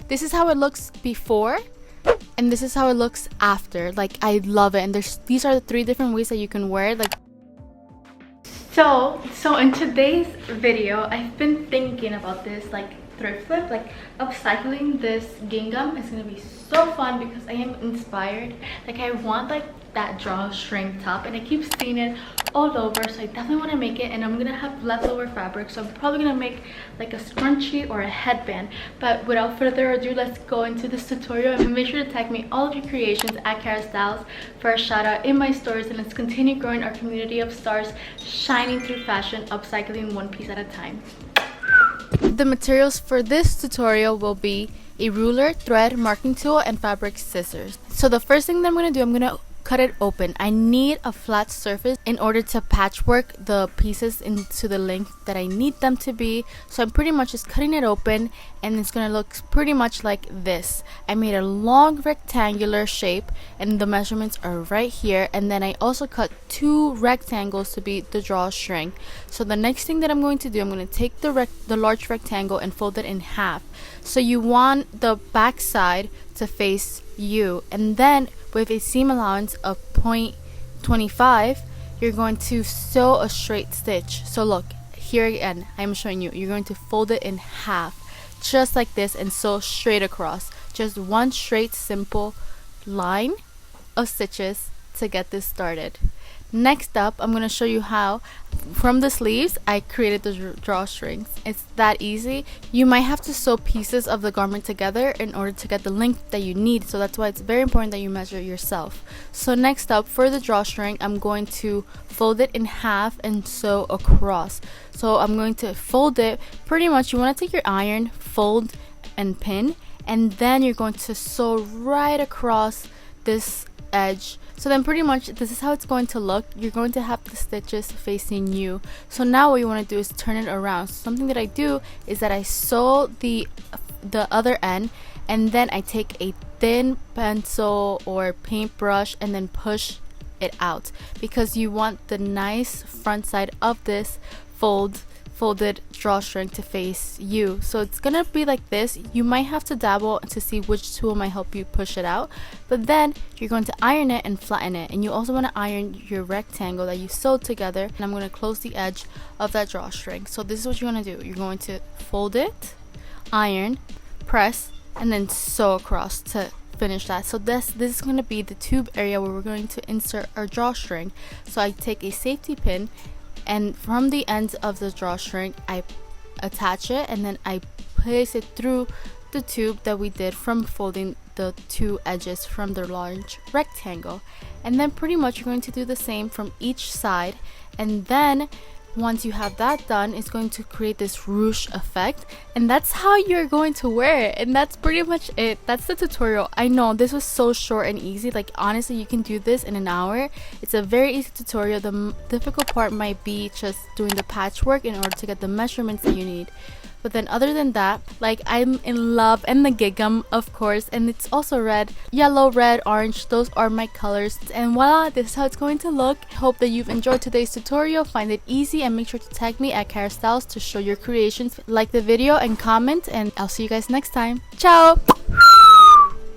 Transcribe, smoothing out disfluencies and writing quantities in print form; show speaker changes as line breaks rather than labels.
this is how it looks before and this is how it looks after. Like, I love it. And these are the 3 different ways that you can wear it. Like, so in today's video, I've been thinking about this like thrift flip, like upcycling this gingham is gonna be so fun because I am inspired. Like, I want like that drawstring top and I keep seeing it all over, so I definitely want to make it. And I'm gonna have leftover fabric, so I'm probably gonna make like a scrunchie or a headband. But without further ado, let's go into this tutorial, and make sure to tag me all of your creations at Kara Styles for a shout out in my stories. And let's continue growing our community of stars shining through fashion, upcycling one piece at a time. The materials for this tutorial will be a ruler, thread, marking tool, and fabric scissors. So the first thing that I'm going to do, I'm going to cut it open. I need a flat surface in order to patchwork the pieces into the length that I need them to be. So I'm pretty much just cutting it open, and it's going to look pretty much like this. I made a long rectangular shape and the measurements are right here, and then I also cut 2 rectangles to be the drawstring. So the next thing that I'm going to do, I'm going to take the large rectangle and fold it in half. So you want the back side to face you, and then with a seam allowance of 0.25, you're going to sew a straight stitch. So look, here again, I'm showing you, you're going to fold it in half, just like this, and sew straight across. Just one straight, simple line of stitches to get this started. Next up, I'm going to show you how from the sleeves I created the drawstrings. It's that easy. You might have to sew pieces of the garment together in order to get the length that you need, so that's why it's very important that you measure yourself. So next up, for the drawstring, I'm going to fold it in half and sew across. So I'm going to fold it pretty much, you want to take your iron, fold and pin, and then you're going to sew right across this edge. So then pretty much this is how it's going to look. You're going to have the stitches facing you. So now what you want to do is turn it around. So something that I do is that I sew the other end, and then I take a thin pencil or paintbrush and then push it out, because you want the nice front side of this folded drawstring to face you. So it's gonna be like this. You might have to dabble to see which tool might help you push it out, but then you're going to iron it and flatten it. And you also want to iron your rectangle that you sewed together, and I'm going to close the edge of that drawstring. So this is what you're going to do. You're going to fold it, iron, press, and then sew across to finish that. So this is going to be the tube area where we're going to insert our drawstring. So I take a safety pin, and from the ends of the drawstring I attach it, and then I place it through the tube that we did from folding the 2 edges from the large rectangle. And then pretty much you're going to do the same from each side, and then once you have that done, it's going to create this ruche effect, and that's how you're going to wear it. And that's pretty much it. That's the tutorial. I know this was so short and easy. Like, honestly, you can do this in an hour. It's a very easy tutorial. The difficult part might be just doing the patchwork in order to get the measurements that you need. But then other than that, like, I'm in love, and the gingham, of course, and it's also red, yellow, red, orange. Those are my colors, and voila, this is how it's going to look. Hope that you've enjoyed today's tutorial. Find it easy, and make sure to tag me at Kara Styles to show your creations. Like the video and comment, and I'll see you guys next time. Ciao.